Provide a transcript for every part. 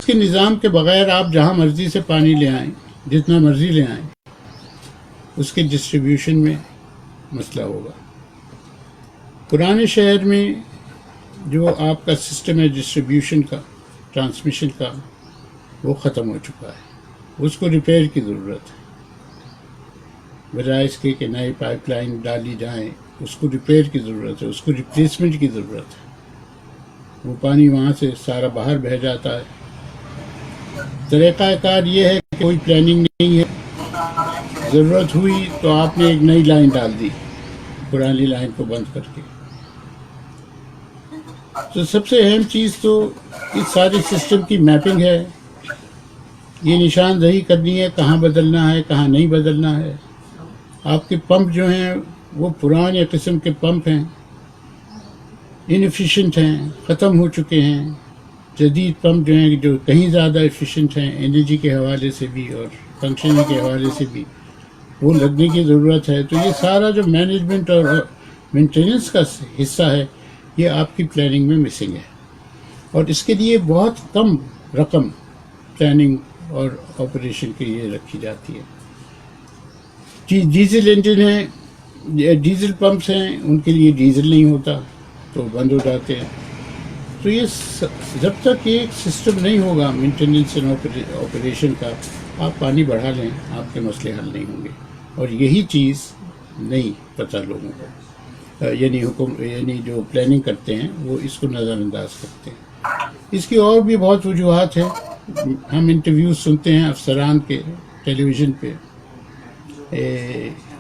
کے نظام کے بغیر آپ جہاں مرضی سے پانی لے آئیں، جتنا مرضی لے آئیں، اس کے ڈسٹریبیوشن میں مسئلہ ہوگا۔ پرانے شہر میں جو آپ کا سسٹم ہے ڈسٹریبیوشن کا، ٹرانسمیشن کا، وہ ختم ہو چکا ہے، اس کو ریپیئر کی ضرورت ہے، بجائے اس کے کہ نئے پائپ لائن ڈالی جائیں، اس کو ریپیئر کی ضرورت ہے، اس کو ریپلیسمنٹ کی ضرورت ہے۔ وہ پانی وہاں سے سارا باہر بہہ جاتا ہے۔ طریقہ کار یہ ہے کہ کوئی پلاننگ نہیں ہے، ضرورت ہوئی تو آپ نے ایک نئی لائن ڈال دی پرانی لائن کو بند کر کے۔ تو سب سے اہم چیز تو اس سارے سسٹم کی میپنگ ہے، یہ نشاندہی کرنی ہے کہاں بدلنا ہے کہاں نہیں بدلنا ہے۔ آپ کے پمپ جو ہیں وہ پرانے قسم کے پمپ ہیں، انیفیشینٹ ہیں، ختم ہو چکے ہیں۔ جدید پمپ جو ہیں جو کہیں زیادہ ایفیشینٹ ہیں انرجی کے حوالے سے بھی اور فنکشننگ کے حوالے سے بھی، وہ لگنے کی ضرورت ہے۔ تو یہ سارا جو مینجمنٹ اور مینٹیننس کا حصہ ہے یہ آپ کی پلاننگ میں مسنگ ہے، اور اس کے لیے بہت کم رقم پلاننگ اور آپریشن کے لیے رکھی جاتی ہے۔ ڈیزل انجن ہیں، ڈیزل پمپس ہیں، ان کے لیے ڈیزل نہیں ہوتا تو بند ہو جاتے ہیں۔ تو یہ جب تک ایک سسٹم نہیں ہوگا مینٹیننس اینڈ آپریشن کا، آپ پانی بڑھا لیں آپ کے مسئلے حل نہیں ہوں گے، اور یہی چیز نہیں پتہ لوگوں کو، یعنی جو پلاننگ کرتے ہیں وہ اس کو نظر انداز کرتے ہیں۔ اس کی اور بھی بہت وجوہات ہیں، ہم انٹرویوز سنتے ہیں افسران کے ٹیلی ویژن پہ،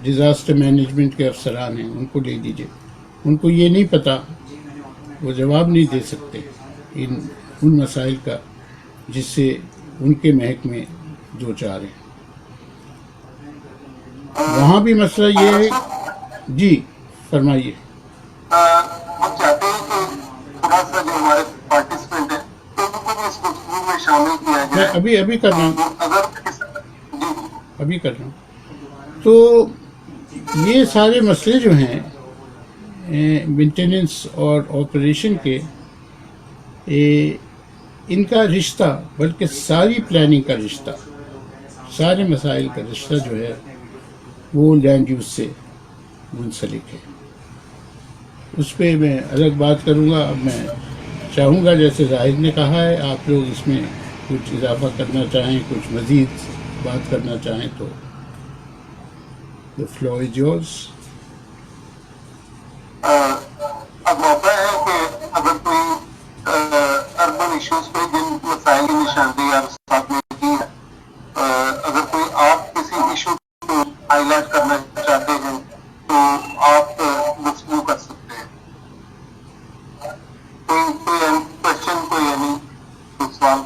ڈیزاسٹر مینجمنٹ کے افسران ہیں، ان کو لے لیجیے، ان کو یہ نہیں پتہ، وہ جواب نہیں دے سکتے ان مسائل کا جس سے ان کے محکمے دو چار ہیں۔ وہاں بھی مسئلہ یہ ہے۔ جی فرمائیے۔ ہم چاہتے ہیں کہ تھوڑا سا جو ہمارے پارٹیسپینٹ ہیں تو ان کو بھی اس گفتگو میں شامل کیا جائے۔ میں ابھی کر رہا ہوں، ابھی کر رہا ہوں۔ تو یہ سارے مسئلے جو ہیں مینٹیننس اور آپریشن کے، ان کا رشتہ، بلکہ ساری پلاننگ کا رشتہ، سارے مسائل کا رشتہ جو ہے وہ لینڈ یوز سے منسلک ہے۔ اس پہ میں الگ بات کروں گا۔ اب میں چاہوں گا جیسے زاہد نے کہا ہے، آپ لوگ اس میں کچھ اضافہ کرنا چاہیں، کچھ مزید بات کرنا چاہیں تو the floor is yours۔ اب موقع ہے کہ اگر کوئی اربن ایشوز پہ جن مسائل کی نشاندہی آپ ساتھ میں کی ہے، اگر کوئی آپ کسی ایشو کو ہائی لائٹ کرنا چاہتے ہیں تو آپ گفتگو کر سکتے ہیں۔ کوئی کوشچن، کوئی سوال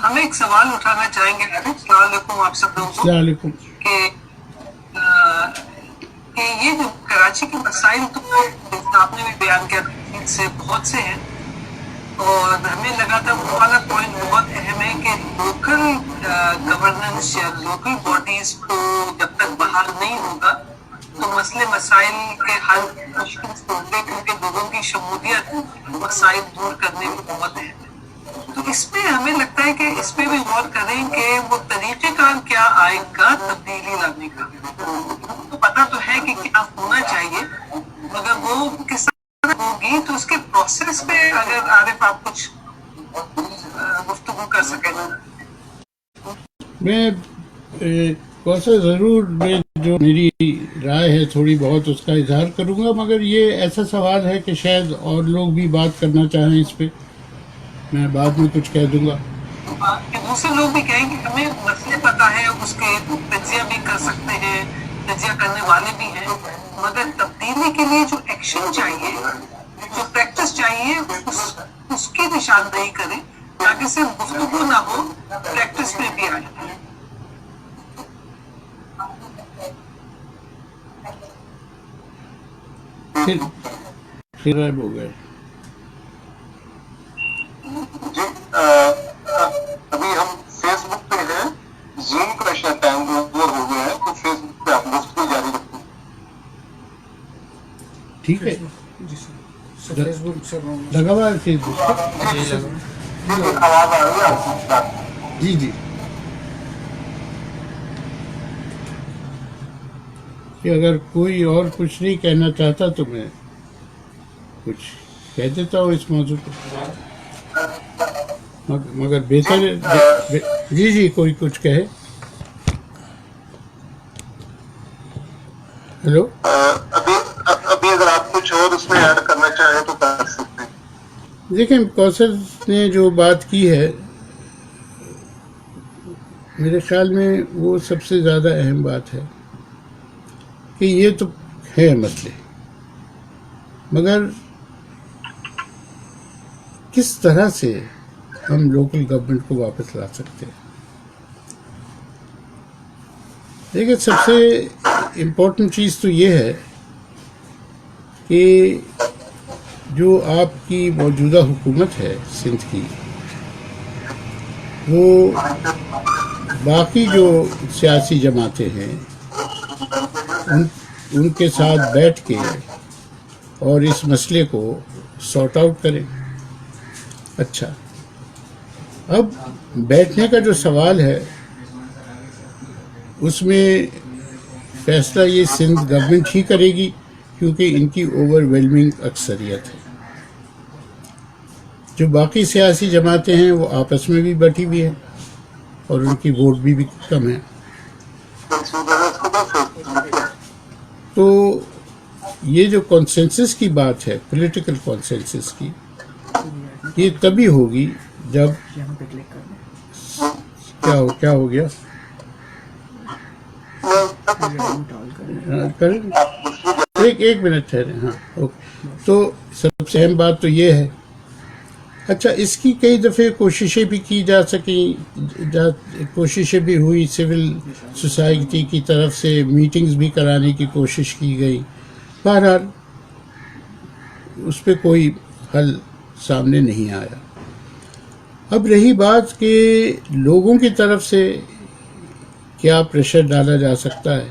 ہم ایک سوال اٹھانا چاہیں گے۔ السلام علیکم آپ سب لوگوں کو۔ السلام علیکم۔ کہ یہ جو کراچی کے مسائل تو آپ نے بھی بیان کیا سے بہت سے ہیں، اور ہمیں لگا تھا وہ والا پوائنٹ بہت اہم ہے کہ لوکل گورننس یا لوکل باڈیز کو جب تک بحال نہیں ہوگا تو مسئلے مسائل کے حل مشکل سے ہوں گے، کیونکہ لوگوں کی شمولیت مسائل دور کرنے میں بہت اہم ہے۔ تو اس پہ ہمیں لگتا ہے کہ اس پہ بھی غور کریں کہ وہ طریقہ کار کیا آئے گا تبدیلی لانے کا۔ تو پتہ تو ہے کہ کیا ہونا چاہیے، مگر وہ کس طرح ہوگی، تو اس کے پروسیس پہ اگر عارف آپ کچھ گفتگو کر سکیں۔ میں ضرور جو میری رائے ہے تھوڑی بہت اس کا اظہار کروں گا، مگر یہ ایسا سوال ہے کہ شاید اور لوگ بھی بات کرنا چاہیں اس پہ، میں بعد میں کچھ کہہ دوں گا۔ دوسرے لوگ بھی کہیں کہ ہمیں مسئلے پتہ ہے، اس کے تجزیہ بھی کر سکتے ہیں، تجزیہ کرنے والے بھی ہیں، مگر تبدیلی کے لیے جو ایکشن چاہیے، جو پریکٹس چاہیے، اس کی نشاندہی کریں تاکہ صرف گفتگو نہ ہو، پریکٹس میں بھی آئے۔ پھر غائب ہو گئے۔ جی ابھی ہم فیس بک پہ ہیں، زوم کا شاید ٹائم اوور ہو گیا ہے، تو فیس بک پہ آپ گفتگو جاری رکھیں۔ ٹھیک ہے، فیس بک سے لگا ہوا ہے فیس بک پہ؟ آواز آ رہی ہے آپ کی بات؟ جی جی، کہ اگر کوئی اور کچھ نہیں کہنا چاہتا تو میں کچھ کہہ دیتا ہوں اس موضوع پہ، مگر بہتر ہے جی جی کوئی کچھ کہے. ہیلو. ابھی اگر آپ کچھ اور اس میں ایڈ کرنا چاہیں تو کر سکتے ہیں. دیکھیں کوثر نے جو بات کی ہے میرے خیال میں وہ سب سے زیادہ اہم بات ہے کہ یہ تو ہے مسئلے، مگر کس طرح سے ہم لوکل گورنمنٹ کو واپس لا سکتے ہیں. دیکھیں سب سے امپورٹنٹ چیز تو یہ ہے کہ جو آپ کی موجودہ حکومت ہے سندھ کی، وہ باقی جو سیاسی جماعتیں ہیں ان کے ساتھ بیٹھ کے اور اس مسئلے کو سارٹ آؤٹ کریں. اچھا، اب بیٹھنے کا جو سوال ہے اس میں فیصلہ یہ سندھ گورنمنٹ ہی کرے گی کیونکہ ان کی اوور ویلمنگ اکثریت ہے. جو باقی سیاسی جماعتیں ہیں وہ آپس میں بھی بٹی ہوئی ہیں اور ان کی ووٹ بھی کم ہے. تو یہ جو کنسنسس کی بات ہے، پولیٹیکل کنسنسس کی، یہ تبھی ہوگی جب یہاں پہ کلک کر دیں، کیا ہو گیا کریں. ایک منٹ ٹھہرے. ہاں اوکے. تو سب سے اہم بات تو یہ ہے. اچھا، اس کی کئی دفعے کوششیں بھی کی کوششیں بھی ہوئی، سول سوسائٹی کی طرف سے میٹنگز بھی کرانے کی کوشش کی گئی. بہرحال اس پہ کوئی حل سامنے نہیں آیا. اب رہی بات کہ لوگوں کی طرف سے کیا پریشر ڈالا جا سکتا ہے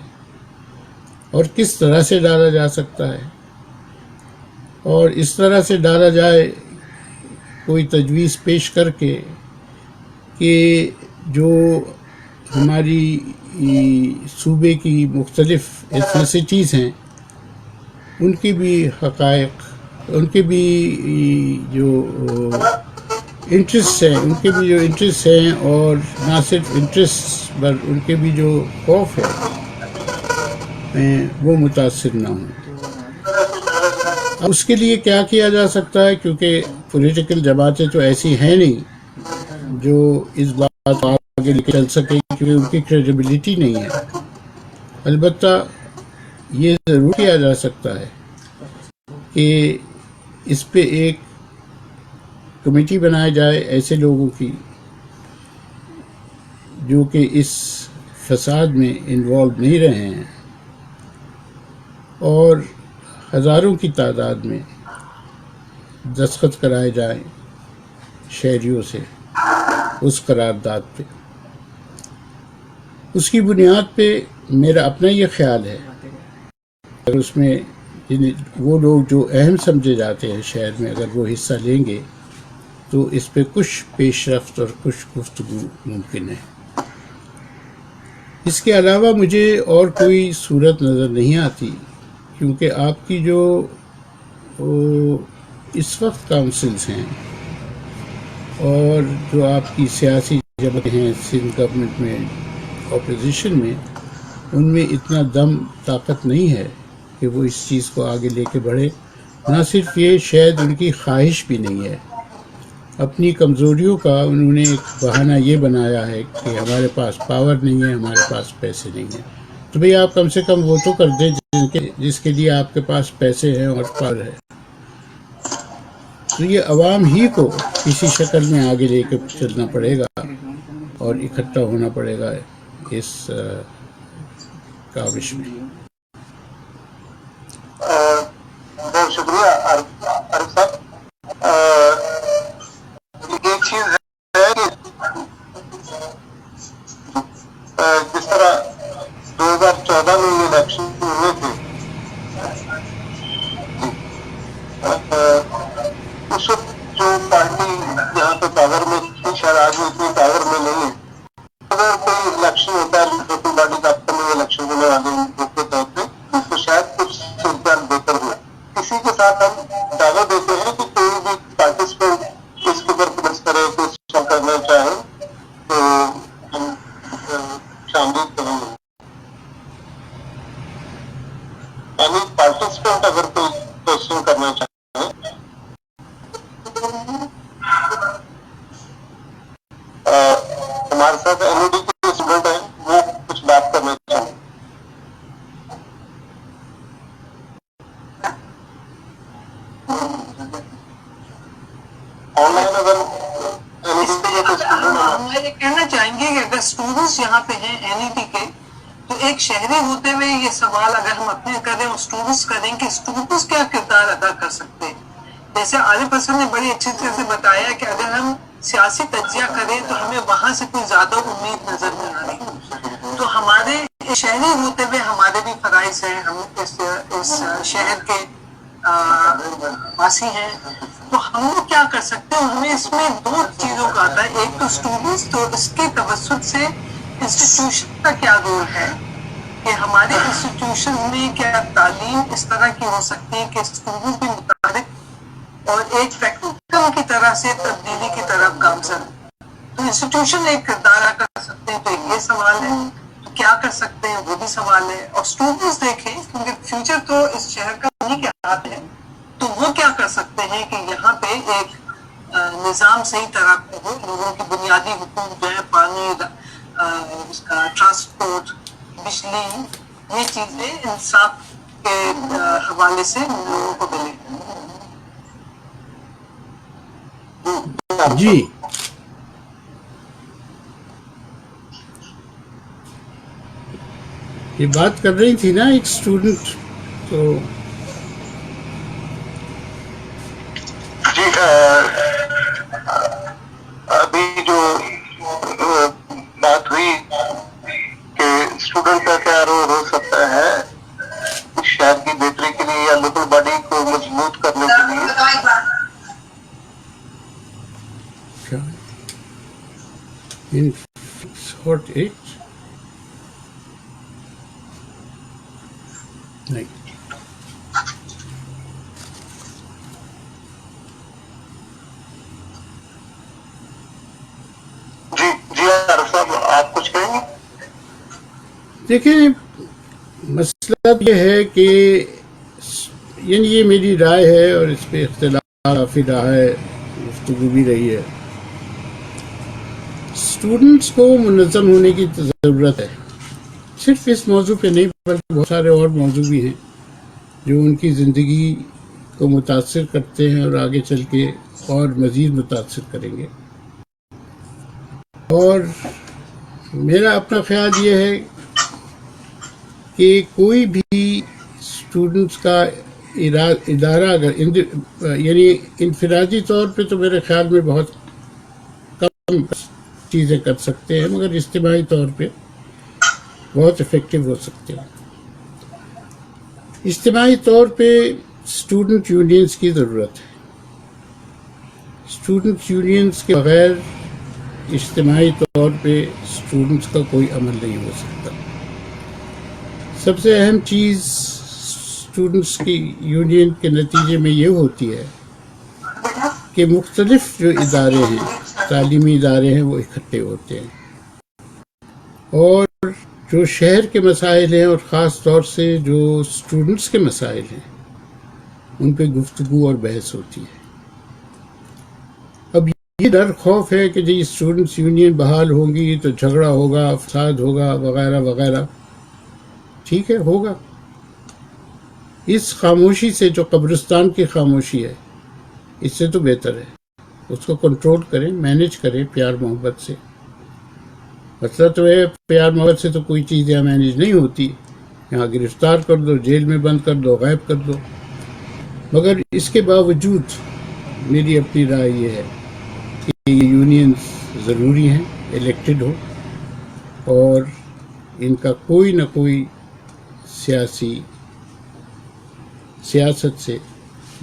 اور کس طرح سے ڈالا جا سکتا ہے، اور اس طرح سے ڈالا جائے کوئی تجویز پیش کر کے کہ جو ہماری صوبے کی مختلف ایتھنیسٹیز ہیں ان کی بھی حقائق، ان کے بھی جو انٹرسٹ ہیں، ان کے بھی جو انٹرسٹ ہیں، اور نہ صرف انٹرسٹ پر ان کے بھی جو خوف ہے وہ متاثر نہ ہوں. اب اس کے لیے کیا کیا جا سکتا ہے، کیونکہ پولیٹیکل جماعتیں تو ایسی ہیں نہیں جو اس بات کو آگے لے کے چل سکیں کیونکہ ان کی کریڈیبلٹی نہیں ہے. البتہ یہ ضرور کیا جا سکتا ہے کہ اس پہ ایک کمیٹی بنائی جائے ایسے لوگوں کی جو کہ اس فساد میں انوالو نہیں رہے ہیں، اور ہزاروں کی تعداد میں دستخط کرائے جائیں شہریوں سے اس قرارداد پہ. اس کی بنیاد پہ میرا اپنا یہ خیال ہے اگر اس میں وہ لوگ جو اہم سمجھے جاتے ہیں شہر میں اگر وہ حصہ لیں گے تو اس پہ کچھ پیش رفت اور کچھ گفتگو ممکن ہے. اس کے علاوہ مجھے اور کوئی صورت نظر نہیں آتی، کیونکہ آپ کی جو اس وقت کاؤنسلز ہیں اور جو آپ کی سیاسی جماعتیں ہیں سندھ گورنمنٹ میں اپوزیشن میں، ان میں اتنا دم طاقت نہیں ہے کہ وہ اس چیز کو آگے لے کے بڑھے. نہ صرف یہ، شاید ان کی خواہش بھی نہیں ہے. اپنی کمزوریوں کا انہوں نے ایک بہانہ یہ بنایا ہے کہ ہمارے پاس پاور نہیں ہے، ہمارے پاس پیسے نہیں ہیں. تو بھئی آپ کم سے کم وہ تو کر دیں جس کے لیے آپ کے پاس پیسے ہیں اور پاور ہے. تو یہ عوام ہی کو کسی شکل میں آگے لے کے چلنا پڑے گا اور اکٹھا ہونا پڑے گا اس کاوش میں. بہت شکریہ عارف صاحب. ایک چیز ہے کہ جس طرح 2014 میں یہ الیکشن ہوئے تھے اس وقت جو پارٹی یہاں پہ پاور میں تھی شاید آج وہ اتنی پاور میں نہیں ہے. اگر کوئی الیکشن ہوتا ہے لوکل باڈی کا اپنے الیکشن ہونے والے گروپ کے طور پہ تو شاید کچھ صورتحال بہتر ہو. اسی کے ساتھ ہم دعویٰ دیتے ہیں کہ کوئی بھی پارٹیسپینٹ اس کے پرفرمنس کرے کچھ کرنا چاہے تو ہم شامل کریں گے. یعنی پارٹیسپینٹ اگر کوئی کوشچن کرنا چاہے ہمارے ساتھ این ای ڈی کے اسٹوڈنٹ ہیں وہ کچھ بات کرنا چاہیں. آن لائن اگر ہم یہ کہنا چاہیں گے کہ اگر اسٹوڈنٹس یہاں پہ ہیں این ای ٹی کے تو ایک شہری ہوتے ہوئے یہ سوال اگر ہم اپنے کریں اور اسٹوڈنٹس کریں کہ اسٹوڈنٹس کیا کردار ادا کر سکتے ہیں. جیسے عارف حسن نے بڑی اچھی طرح سے بتایا کہ اگر ہم سیاسی تجزیہ کریں تو ہمیں وہاں سے کوئی زیادہ امید نظر نہیں آ رہی. تو ہمارے شہری ہوتے ہوئے ہمارے بھی فرائض ہیں, ہم اس شہر کے واسی ہیں, تو ہم لوگ کیا کر سکتے ہیں. ہمیں اس میں دو چیزوں کا آتا ہے, ایک تو اسٹوڈنٹس, تو اس کے توسط سے انسٹیٹیوشن کا کیا رول ہے کہ ہمارے انسٹیٹیوشن میں کیا تعلیم اس طرح کی ہو سکتی ہے کہ اسٹوڈنٹ کے مطابق اور ایک پریکٹیکل کی طرح سے تبدیلی کی طرف گامزن. تو انسٹیٹیوشن ایک کردار ادا کر سکتے ہیں, تو یہ سوال ہے. تو کیا کر سکتے ہیں وہ بھی سوال ہے. اور اسٹوڈنٹس دیکھیں کیونکہ فیوچر تو اس شہر کا انہیں کے ہاتھ ہے, تو وہ کیا کر سکتے ہیں کہ یہاں پہ ایک نظام صحیح طرح ہو, لوگوں کی بنیادی حقوق جو ہے پانی, اس کا ٹرانسپورٹ, بجلی, یہ چیزیں انصاف کے حوالے سے لوگوں کو ملے. جی یہ بات کر رہی تھی نا ایک اسٹوڈنٹ, تو جی ابھی جو بات ہوئی کہ اسٹوڈنٹ کا کیا رول ہو سکتا ہے شہر کی بہتری کے لیے یا لوکل باڈی کو مضبوط کرنے کے لیے. in short it نہیں جی عارف صاحب آپ کچھ کہیں گے؟ دیکھیں مسئلہ یہ ہے کہ یعنی یہ میری رائے ہے اور اس پہ اختلاف کافی رہا ہے, گفتگو بھی رہی ہے. اسٹوڈنٹس کو منظم ہونے کی ضرورت ہے, صرف اس موضوع پہ نہیں بلکہ بہت سارے اور موضوع بھی ہیں جو ان کی زندگی کو متاثر کرتے ہیں اور آگے چل کے اور مزید متاثر کریں گے. اور میرا اپنا خیال یہ ہے کہ کوئی بھی اسٹوڈنٹس کا ادارہ اگر یعنی انفرادی طور پہ تو میرے خیال میں بہت کم چیزیں کر سکتے ہیں, مگر اجتماعی طور پہ بہت افیکٹو ہو سکتے ہیں. اجتماعی طور پہ اسٹوڈنٹ یونینز کی ضرورت ہے. اسٹوڈنٹ یونینز کے بغیر اجتماعی طور پہ اسٹوڈنٹس کا کوئی عمل نہیں ہو سکتا. سب سے اہم چیز اسٹوڈنٹس کی یونین کے نتیجے میں یہ ہوتی ہے کہ مختلف جو ادارے ہیں, تعلیمی ادارے ہیں, وہ اکٹھے ہوتے ہیں اور جو شہر کے مسائل ہیں اور خاص طور سے جو اسٹوڈنٹس کے مسائل ہیں ان پہ گفتگو اور بحث ہوتی ہے. اب یہ ڈر خوف ہے کہ جی اسٹوڈنٹس یونین بحال ہوں گی تو جھگڑا ہوگا, فساد ہوگا, وغیرہ وغیرہ. ٹھیک ہے, ہوگا. اس خاموشی سے, جو قبرستان کی خاموشی ہے, اس سے تو بہتر ہے اس کو کنٹرول کریں, مینیج کریں پیار محبت سے. مسئلہ تو ہے پیار محبت سے تو کوئی چیز یہاں مینیج نہیں ہوتی. یہاں گرفتار کر دو, جیل میں بند کر دو, غائب کر دو. مگر اس کے باوجود میری اپنی رائے یہ ہے کہ یہ یونینز ضروری ہیں, الیکٹڈ ہو, اور ان کا کوئی نہ کوئی سیاست سے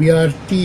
BRT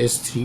S3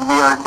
BRT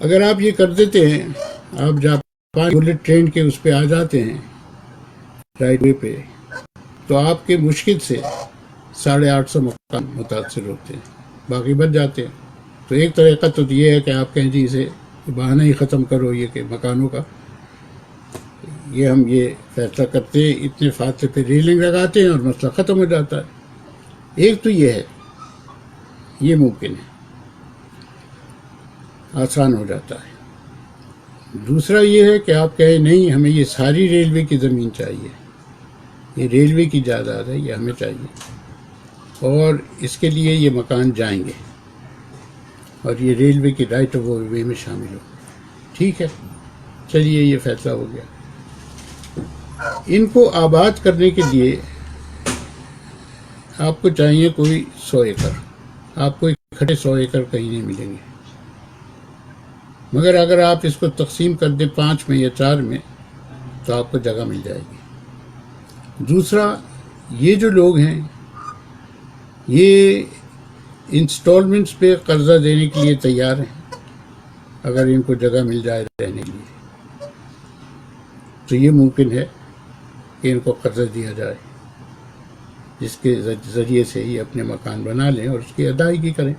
اگر آپ یہ کر دیتے ہیں، آپ جاپان بلٹ ٹرین کے اس پہ آ جاتے ہیں رائٹ وے پہ، تو آپ کے مشکل سے 850 مکان متاثر ہوتے ہیں، باقی بچ جاتے ہیں۔ تو ایک طریقہ تو یہ ہے کہ آپ کہیں جی اسے بہانہ ہی ختم کرو یہ کہ مکانوں کا، یہ ہم یہ فیصلہ کرتے ہیں، اتنے فاصلے پہ ریلنگ لگاتے ہیں اور مسئلہ ختم ہو جاتا ہے۔ ایک تو یہ ہے، یہ ممکن ہے، آسان ہو جاتا ہے۔ دوسرا یہ ہے کہ آپ کہیں نہیں ہمیں یہ ساری ریلوے کی زمین چاہیے، یہ ریلوے کی جائیداد ہے، یہ ہمیں چاہیے، اور اس کے لیے یہ مکان جائیں گے اور یہ ریلوے کی رائٹ آف وے میں شامل ہو۔ ٹھیک ہے، چلیے یہ فیصلہ ہو گیا۔ ان کو آباد کرنے کے لیے آپ کو چاہیے کوئی 100 ایکڑ، آپ کو اکٹھے 100 ایکڑ کہیں نہیں ملیں گے، مگر اگر آپ اس کو تقسیم کر دیں 5 میں یا 4 میں تو آپ کو جگہ مل جائے گی۔ دوسرا، یہ جو لوگ ہیں یہ انسٹالمنٹس پہ قرضہ دینے کے لیے تیار ہیں، اگر ان کو جگہ مل جائے رہنے کے لیے تو یہ ممکن ہے کہ ان کو قرضہ دیا جائے، جس کے ذریعے سے یہ اپنے مکان بنا لیں اور اس کی ادائیگی کریں۔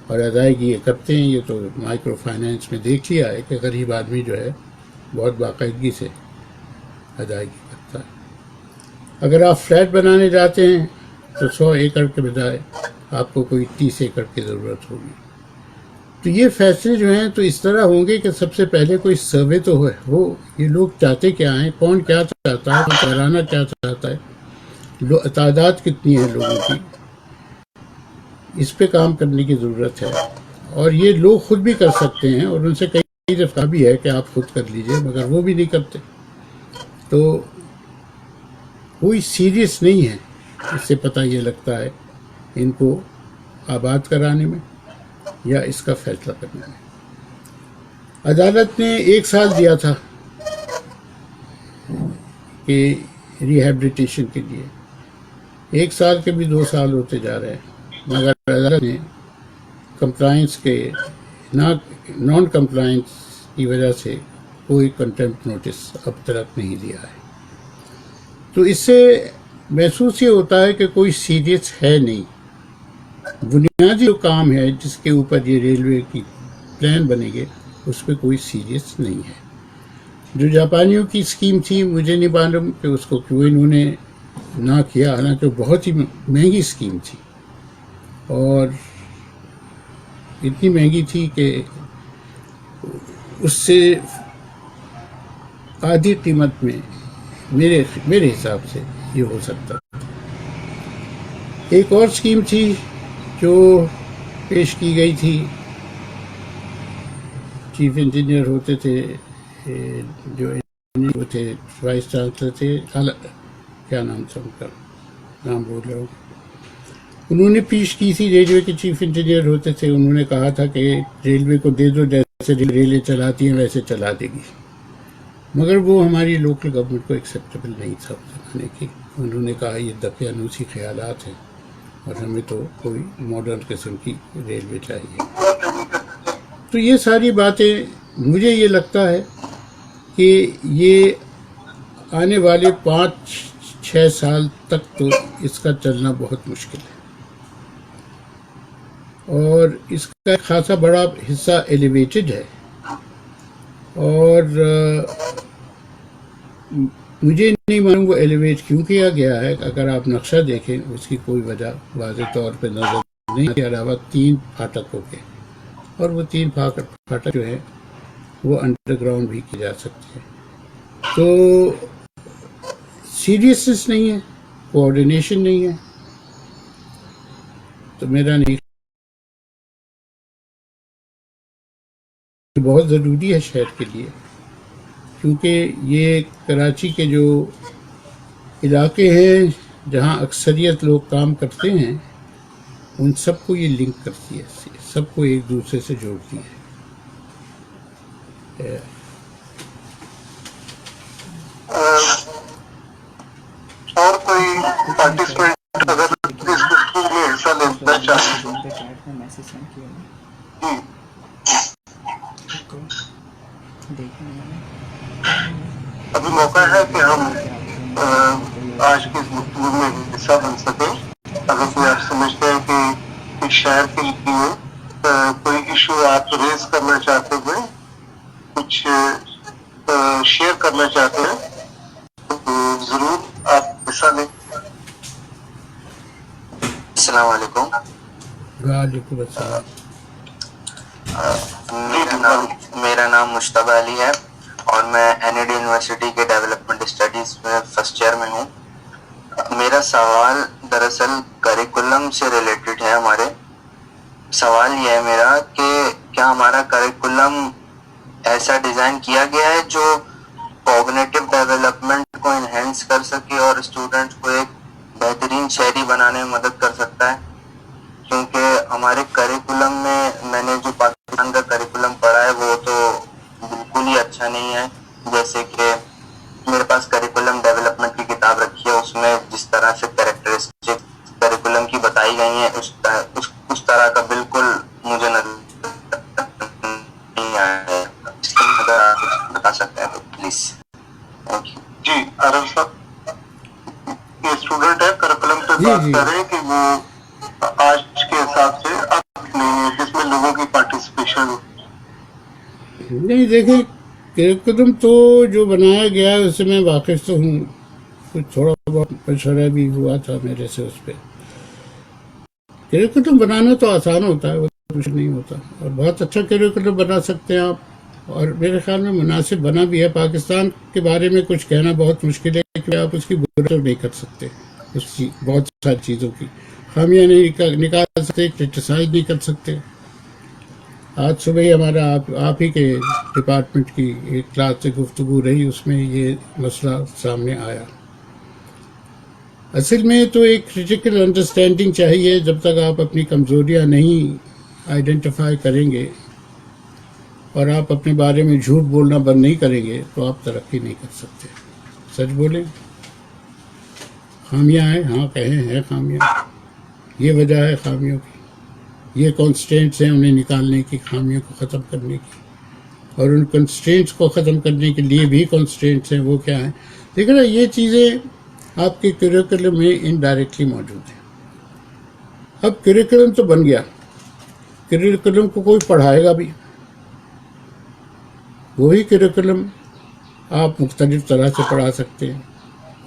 اور ادائیگی یہ کرتے ہیں، یہ تو مائکرو فائنینس میں دیکھ لیا ہے کہ غریب آدمی جو ہے بہت باقاعدگی سے ادائیگی کرتا ہے۔ اگر آپ فلیٹ بنانے جاتے ہیں تو 100 ایکڑ کے بجائے آپ کو کوئی 30 ایکڑ کی ضرورت ہوگی۔ تو یہ فیصلے جو ہیں تو اس طرح ہوں گے کہ سب سے پہلے کوئی سروے تو ہو، یہ لوگ چاہتے کیا ہیں، کون کیا چاہتا ہے، کرانا کیا چاہتا ہے، تعداد کتنی ہے لوگوں کی، اس پہ کام کرنے کی ضرورت ہے۔ اور یہ لوگ خود بھی کر سکتے ہیں، اور ان سے کئی دفعہ بھی ہے کہ آپ خود کر لیجئے، مگر وہ بھی نہیں کرتے۔ تو کوئی سیریس نہیں ہے، اس سے پتہ یہ لگتا ہے ان کو آباد کرانے میں یا اس کا فیصلہ کرنے میں۔ عدالت نے 1 سال دیا تھا کہ ریہیبلیٹیشن کے لیے، 1 سال کے بھی 2 سال ہوتے جا رہے ہیں، مگر عدالت نے کمپلائنس کے نان کمپلائنس کی وجہ سے کوئی کنٹمپٹ نوٹس اب تک نہیں دیا ہے۔ تو اس سے محسوس یہ ہوتا ہے کہ کوئی سیریس ہے نہیں، بنیادی جو کام ہے جس کے اوپر یہ ریلوے کی پلان بنے گے اس پہ کوئی سیریس نہیں ہے۔ جو جاپانیوں کی اسکیم تھی، مجھے نہیں معلوم کہ اس کو کیوں انہوں نے نہ کیا، حالانکہ بہت ہی مہنگی اسکیم تھی، اور اتنی مہنگی تھی کہ اس سے آدھی قیمت میں میرے حساب سے یہ ہو سکتا۔ ایک اور اسکیم تھی جو پیش کی گئی تھی، چیف انجینئر ہوتے تھے جو وہ تھے وائس چانسلر تھے، کیا نام تھا ان کا، نام بول رہا ہوں، انہوں نے پیش کی تھی، ریلوے کے چیف انجینئر ہوتے تھے، انہوں نے کہا تھا کہ ریلوے کو دے دو، جیسے ریلیں چلاتی ہیں ویسے چلا دے گی، مگر وہ ہماری لوکل گورنمنٹ کو ایکسیپٹیبل نہیں تھا اس زمانے کی۔ انہوں نے کہا یہ دقیانوسی خیالات ہیں اور ہمیں تو کوئی ماڈرن قسم کی ریلوے چاہیے۔ تو یہ ساری باتیں مجھے یہ لگتا ہے کہ یہ آنے والے 5-6 سال تک تو اس کا چلنا بہت مشکل ہے، اور اس کا ایک خاصا بڑا حصہ ایلیویٹڈ ہے، اور مجھے نہیں معلوم وہ ایلیویٹ کیوں کیا گیا ہے۔ اگر آپ نقشہ دیکھیں اس کی کوئی وجہ واضح طور پہ نظر نہیں کے علاوہ 3 پھاٹک ہو گئے، اور وہ 3 پھاٹک جو ہیں وہ انڈر گراؤنڈ بھی کی جا سکتے ہیں۔ تو سیریسنس نہیں ہے، کوآرڈینیشن نہیں ہے، تو میرا نہیں بہت ضروری ہے شہر کے لیے، کیونکہ یہ کراچی کے جو علاقے ہیں جہاں اکثریت لوگ کام کرتے ہیں ان سب کو یہ لنک کرتی ہے، سب کو ایک دوسرے سے جوڑتی ہے۔ اور کوئی پارٹیسپینٹ اگر اس گفتگو میں حصہ لینا چاہے؟ چیٹ میں میسج سینڈ کیا ہے۔ جی ابھی موقع ہے کہ ہم آج کی اس گفتگو میں حصہ بن سکیں. اگر کوئی آپ سمجھتے ہیں کہ اس شہر کے لیے کوئی ایشو آپ ریز کرنا چاہتے ہیں, کچھ شیئر کرنا چاہتے ہیں, تو ضرور آپ حصہ لیں. السلام علیکم. وعلیکم السلام. میرا نام مشتبہ علی ہے اور میں NAD یونیورسٹی کے ڈیولپمنٹ اسٹڈیز میں فرسٹ ایئر میں ہوں. میرا سوال دراصل کریکولم سے ریلیٹڈ ہے. ہمارے سوال یہ ہے میرا کہ کیا ہمارا کریکولم ایسا ڈیزائن کیا گیا ہے جو کوگنیٹو ڈیولپمنٹ کو انہینس کر سکے اور اسٹوڈنٹ کو ایک بہترین شہری بنانے میں مدد کر سکتا ہے؟ کیونکہ ہمارے کریکولم میں نے جو پاکستان کا کریکولم پڑھا ہے وہ تو بالکل ہی اچھا نہیں ہے. جیسے کہ میرے پاس کریکولم ڈیولپمنٹ کی کتاب رکھی ہے, اس میں جس طرح سے کریکٹرسٹک کریکولم کی بتائی گئی ہیں اس طرح کا بالکل مجھے نظر نہیں آیا ہے. اگر آپ بتا سکتے ہیں تو پلیز. جی عارف صاحب, یہ اسٹوڈنٹ ہے کریکولم پہ بات کر رہے ہیں کہ وہ آج کے حساب سے اب نہیں ہے جس میں لوگوں کی پارٹیسپیشن ہو. نہیں دیکھیں, کریکولم تو جو بنایا گیا ہے اس سے میں واقف تو ہوں, کچھ تھوڑا بہت مشورہ بھی ہوا تھا میرے سے اس پہ. کریکولم بنانا تو آسان ہوتا ہے, وہ کچھ نہیں ہوتا, اور بہت اچھا کریکولم بنا سکتے ہیں آپ, اور میرے خیال میں مناسب بنا بھی ہے. پاکستان کے بارے میں کچھ کہنا بہت مشکل ہے کہ آپ اس کی برابر نہیں کر سکتے. اس کی بہت ساری چیزوں کی خامیاں نہیں نکال سکتے, کرٹیسائز نہیں کر سکتے. آج صبح ہی ہمارا آپ ہی کے ڈپارٹمنٹ کی ایک کلاس سے گفتگو رہی, اس میں یہ مسئلہ سامنے آیا. اصل میں تو ایک کریٹیکل انڈرسٹینڈنگ چاہیے. جب تک آپ اپنی کمزوریاں نہیں آئیڈینٹیفائی کریں گے اور آپ اپنے بارے میں جھوٹ بولنا بند نہیں کریں گے تو آپ ترقی نہیں کر سکتے. سچ بولیں. خامیاں ہیں, ہاں کہیں ہیں خامیاں, یہ وجہ ہے خامیوں کی, یہ کانسٹینٹس ہیں انہیں نکالنے کی, خامیوں کو ختم کرنے کی. اور ان کنسٹرینٹس کو ختم کرنے کے لیے بھی کنسٹرینٹس ہیں, وہ کیا ہیں دیکھیں نا, یہ چیزیں آپ کے کریکولم میں انڈائریکٹلی موجود ہیں. اب کریکولم تو بن گیا, کریکولم کو کوئی پڑھائے گا بھی. وہی کریکولم آپ مختلف طرح سے پڑھا سکتے ہیں.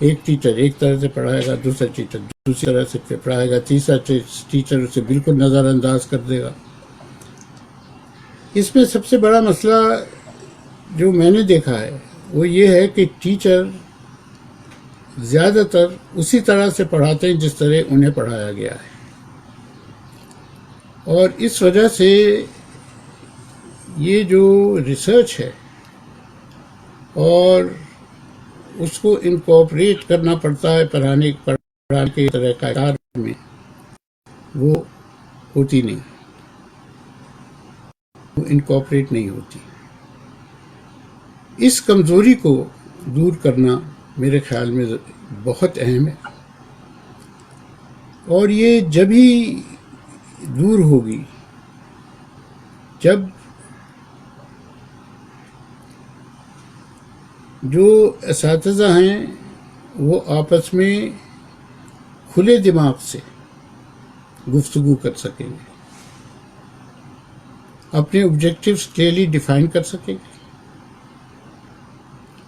ایک ٹیچر ایک طرح سے پڑھائے گا, دوسرا ٹیچر دوسری طرح سے پڑھائے گا, تیسرا ٹیچر اسے بالکل نظر انداز کر دے گا. اس میں سب سے بڑا مسئلہ جو میں نے دیکھا ہے وہ یہ ہے کہ ٹیچر زیادہ تر اسی طرح سے پڑھاتے ہیں جس طرح انہیں پڑھایا گیا ہے, اور اس وجہ سے یہ جو ریسرچ ہے اور اس کو انکارپوریٹ کرنا پڑتا ہے پڑھانے کے طریقہ کار میں, وہ ہوتی نہیں, وہ انکارپوریٹ نہیں ہوتی. اس کمزوری کو دور کرنا میرے خیال میں بہت اہم ہے, اور یہ جب ہی دور ہوگی جب جو اساتذہ ہیں وہ آپس میں کھلے دماغ سے گفتگو کر سکیں گے, اپنے آبجیکٹیوز کلیئرلی ڈیفائن کر سکیں گے,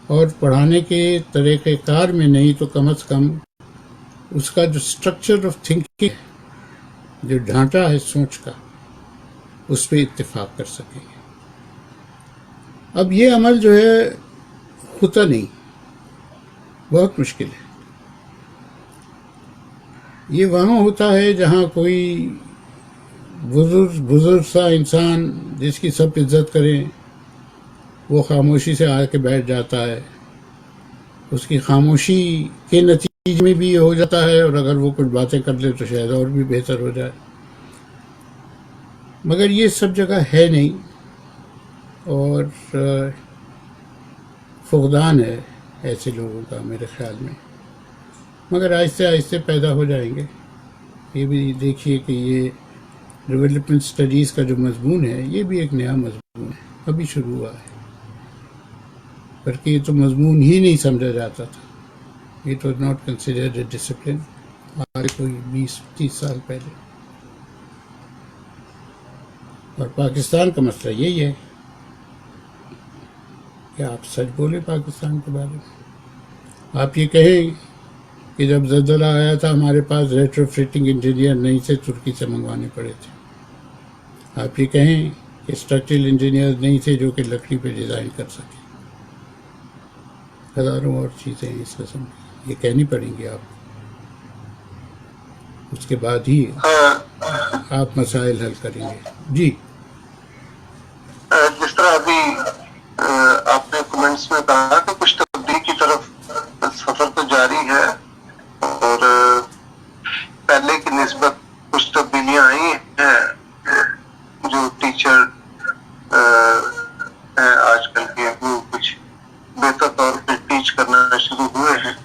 اور پڑھانے کے طریقہ کار میں نہیں تو کم از کم اس کا جو اسٹرکچر آف تھنکنگ ہے, جو ڈھانچہ ہے سوچ کا, اس پہ اتفاق کر سکیں گے. اب یہ عمل جو ہے ہوتا نہیں, بہت مشکل ہے. یہ وہاں ہوتا ہے جہاں کوئی بزرگ سا انسان جس کی سب عزت کریں وہ خاموشی سے آ کے بیٹھ جاتا ہے. اس کی خاموشی کے نتیجے میں بھی یہ ہو جاتا ہے, اور اگر وہ کچھ باتیں کر لے تو شاید اور بھی بہتر ہو جائے. مگر یہ سب جگہ ہے نہیں, اور فقدان ہے ایسے لوگوں کا میرے خیال میں. مگر آہستہ آہستہ پیدا ہو جائیں گے. یہ بھی دیکھیے کہ یہ ڈیولپمنٹ اسٹڈیز کا جو مضمون ہے یہ بھی ایک نیا مضمون ہے, ابھی شروع ہوا ہے. بلکہ یہ تو مضمون ہی نہیں سمجھا جاتا تھا. It was not considered a discipline آج کوئی 20-30 سال پہلے. اور پاکستان کا مسئلہ یہی ہے کہ آپ سچ بولے پاکستان کے بارے میں. آپ یہ کہیں کہ جب زلزلہ آیا تھا ہمارے پاس ریٹرو فٹنگ انجینئر نہیں تھے، ترکی سے منگوانے پڑے تھے. آپ یہ کہیں کہ اسٹرکچرل انجینئر نہیں تھے جو کہ لکڑی پہ ڈیزائن کر سکیں. ہزاروں اور چیزیں ہیں اس قسم کی، یہ کہنی پڑیں گی آپ. اس کے بعد ہی آپ مسائل حل کریں گے. جی جس طرح ابھی آپ نے کمنٹس میں کہا کہ کچھ تبدیلی کی طرف سفر تو جاری ہے اور پہلے کی نسبت کچھ تبدیلیاں آئی ہیں. جو ٹیچر ہیں آج کل کے وہ کچھ بہتر طور پہ ٹیچ کرنا شروع ہوئے ہیں.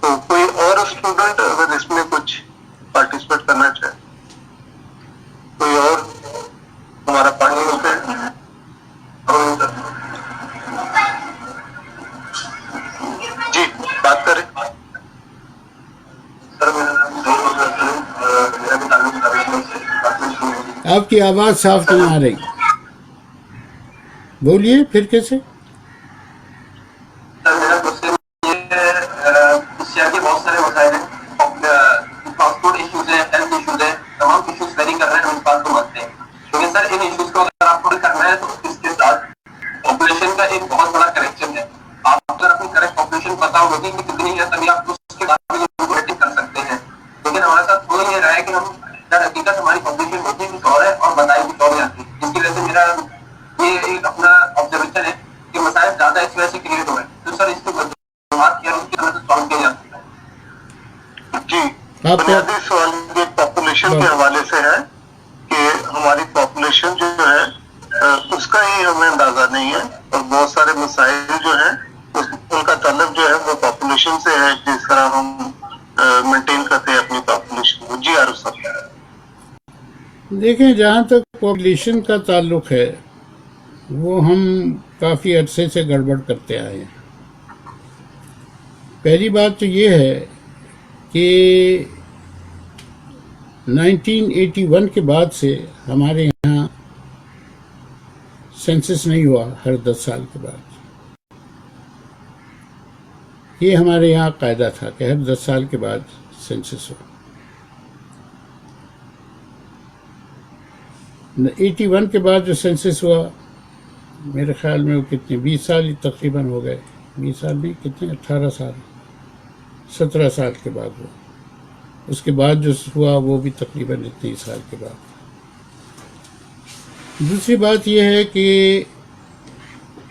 تو کوئی اور اسٹوڈنٹ اگر اس میں کچھ پارٹیسپیٹ کرنا چاہے، کوئی اور ہمارا پارٹیسپیٹ جی بات کریں. آپ کی آواز صاف نہیں آ رہی، بولیے پھر کیسے. میرا کوشچن یہ ہے، اس شہر کے بہت سارے مسائل ہیں، ٹرانسپورٹ ایشوز ہیں، ہیلتھ ایشوز ہیں، تمام ایشوز ویری کر رہے ہیں، ہم اس بات کو مانتے ہیں. لیکن سر ان ایشوز کو اگر آپ کو کرنا ہے تو اس کے ساتھ پاپولیشن کا ایک بہت بڑا کریکشن ہے. آپ اگر اپنی کریکٹ پاپولیشن پتا ہوگی کہ کتنی ہے تبھی آپ اس کے بعد ریٹنگ کر سکتے ہیں. لیکن ہمارے ساتھ ہو یہ رہا ہے کہ ہم در حقیقت ہماری پاپولیشن ہوتی کچھ اور ہے اور بتائی کچھ اور جاتی ہے. جس کی وجہ سے میرا یہ ایک اپنا آبزرویشن ہے کہ مسائل زیادہ اس وجہ سے کریٹ ہوئے. تو سر اس کو بات کیا اس کی طرح سے سالو کیا جا سکتا ہے. جی بنیادی سوال یہ پاپولیشن کے حوالے سے ہے کہ ہماری پاپولیشن جو ہے اس کا ہی ہمیں اندازہ نہیں ہے اور بہت سارے مسائل جو ہیں ان کا تعلق جو ہے وہ پاپولیشن سے ہے. جس طرح ہم مینٹین کرتے ہیں اپنی پاپولیشن کو. جی عارف صاحب. دیکھیں جہاں تک پاپولیشن کا تعلق ہے وہ ہم کافی عرصے سے گڑبڑ کرتے آئے ہیں. پہلی بات تو یہ ہے کہ 1981 کے بعد سے ہمارے یہاں سینسس نہیں ہوا ہر 10 سال کے بعد. یہ ہمارے یہاں قاعدہ تھا کہ ہر 10 سال کے بعد سینسس ہو. 81 کے بعد جو سینسس ہوا میرے خیال میں وہ کتنے 20 سال تقریباً ہو گئے. 20 سال نہیں کتنے 18 سال 17 سال کے بعد ہوا. اس کے بعد جو ہوا وہ بھی تقریباً اتنے سال کے بعد. دوسری بات یہ ہے کہ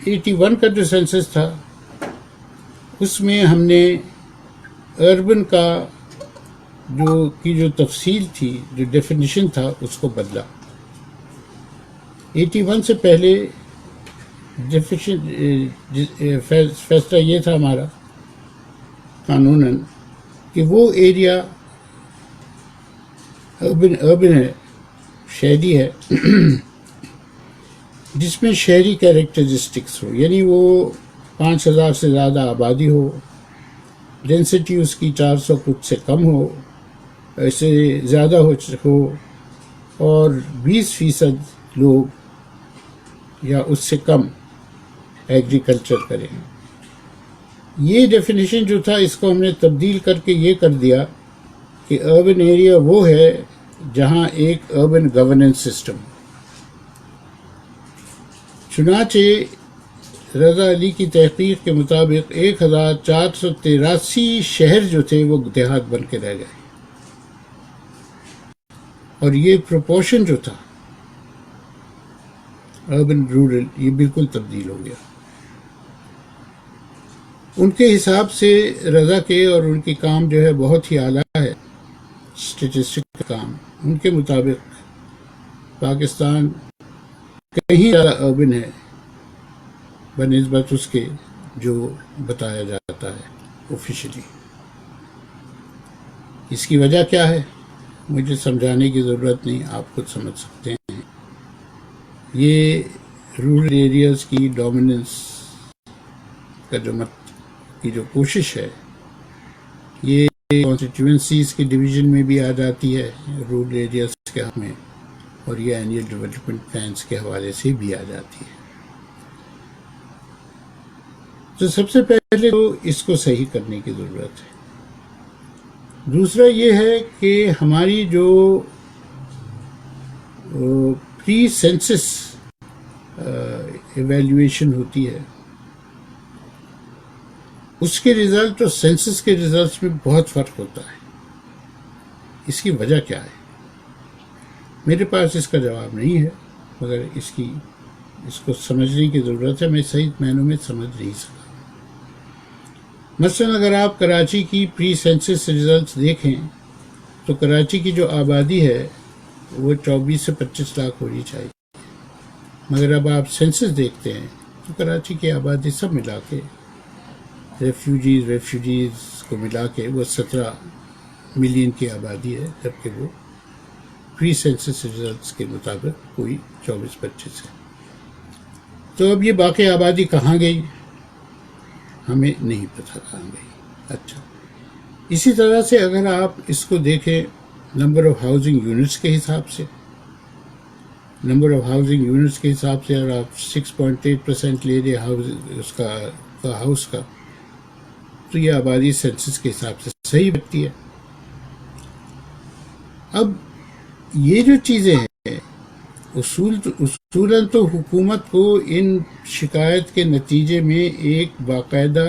81 کا جو سینسس تھا اس میں ہم نے اربن کا جو تفصیل تھی جو ڈیفینیشن تھا اس کو بدلا. 81 سے پہلے فیصلہ یہ تھا ہمارا قانوناً کہ وہ ایریا اربن ہے، شہری ہے، جس میں شہری کیریکٹرسٹکس ہو، یعنی وہ 5000 سے زیادہ آبادی ہو، ڈینسٹی اس کی 400 کچھ سے کم ہو، ایسے زیادہ ہو اور 20% لوگ یا اس سے کم ایگریکلچر کریں. یہ ڈیفینیشن جو تھا اس کو ہم نے تبدیل کر کے یہ کر دیا کہ اربن ایریا وہ ہے جہاں ایک اربن گورننس سسٹم. چنانچہ رضا علی کی تحقیق کے مطابق 1483 شہر جو تھے وہ دیہات بن کے رہ گئے اور یہ پروپورشن جو تھا اربن رورل یہ بالکل تبدیل ہو گیا. ان کے حساب سے رضا کے اور ان کی کام جو ہے بہت ہی اعلیٰ ہے اسٹیٹسٹک کا کام. ان کے مطابق پاکستان کہیں زیادہ اربن ہے بنسبت اس کے جو بتایا جاتا ہے آفیشلی. اس کی وجہ کیا ہے مجھے سمجھانے کی ضرورت نہیں، آپ خود سمجھ سکتے ہیں. یہ رورل ایریاز کی ڈومیننس کا جو مت کی جو کوشش ہے یہ کانسٹیٹیوئنسیز کے ڈویژن میں بھی آ جاتی ہے رورل ایریاز کے حق میں، اور یہ اینیل ڈیولپمنٹ پلانس کے حوالے سے بھی آ جاتی ہے. تو سب سے پہلے تو اس کو صحیح کرنے کی ضرورت ہے. دوسرا یہ ہے کہ ہماری جو پری سینسس ایویلیویشن ہوتی ہے اس کے رزلٹ اور سینسس کے رزلٹس میں بہت فرق ہوتا ہے. اس کی وجہ کیا ہے؟ میرے پاس اس کا جواب نہیں ہے، مگر اس کو سمجھنے کی ضرورت ہے. میں صحیح معنوں میں سمجھ نہیں سکا. مثلا اگر آپ کراچی کی پری سینسس ریزلٹس دیکھیں تو کراچی کی جو آبادی ہے وہ 24 سے 25 لاکھ ہونی چاہیے، مگر اب آپ سینسس دیکھتے ہیں تو کراچی کی آبادی سب ملا کے ریفیوجیز کو ملا کے وہ 17 ملین کی آبادی ہے، جبکہ وہ پری سینسس ریزلٹس کے مطابق کوئی 24-25 ہے. تو اب یہ باقی آبادی کہاں گئی ہمیں نہیں پتہ کہاں گئی. اچھا، اسی طرح سے اگر آپ اس کو دیکھیں نمبر آف ہاؤسنگ یونٹس کے حساب سے، اگر آپ 6.8% لے لیں اس کا ہاؤس کا، تو یہ آبادی سینسس کے حساب سے صحیح بنتی ہے. اب یہ جو چیزیں ہیں اصولاً تو حکومت کو ان شکایت کے نتیجے میں ایک باقاعدہ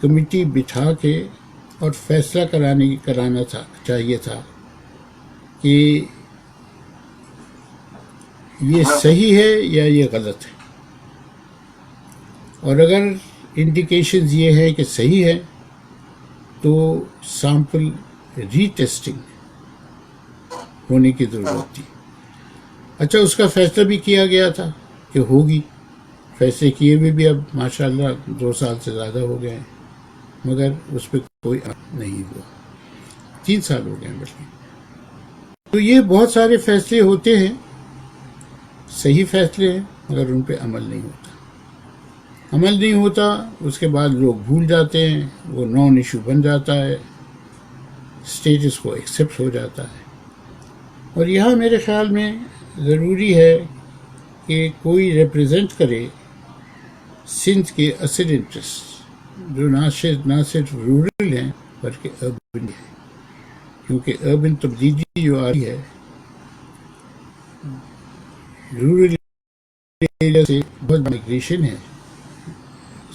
کمیٹی بٹھا کے اور فیصلہ کرانا چاہیے تھا کہ یہ صحیح ہے یا یہ غلط ہے. اور اگر انڈیکیشنز یہ ہے کہ صحیح ہے تو سیمپل ری ٹیسٹنگ ہونے کی ضرورت تھی. اچھا، اس کا فیصلہ بھی کیا گیا تھا کہ ہوگی. فیصلے کیے ہوئے بھی اب ماشاءاللہ 2 سال سے زیادہ ہو گئے ہیں، مگر اس پہ کوئی عمل نہیں ہوا. 3 سال ہو گئے ہیں بلکہ. تو یہ بہت سارے فیصلے ہوتے ہیں، صحیح فیصلے ہیں، مگر ان پہ عمل نہیں ہوتا. اس کے بعد لوگ بھول جاتے ہیں، وہ نان ایشو بن جاتا ہے، اسٹیٹس کو ایکسیپٹ ہو جاتا ہے. اور یہاں میرے خیال میں ضروری ہے کہ کوئی ریپریزنٹ کرے سندھ کے اصل انٹرسٹ جو نہ صرف رورل ہیں بلکہ اربن ہیں، کیونکہ اربن تبدیلی جو آ رہی ہے رورل ایریا سے بہت مائگریشن ہے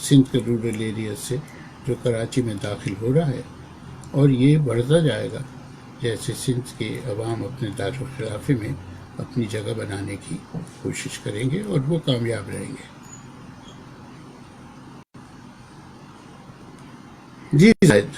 سندھ کے رورل ایریا سے جو کراچی میں داخل ہو رہا ہے، اور یہ بڑھتا جائے گا جیسے سندھ کے عوام اپنے دارالخلافے میں اپنی جگہ بنانے کی کوشش کریں گے اور وہ کامیاب رہیں گے. جی زاہد.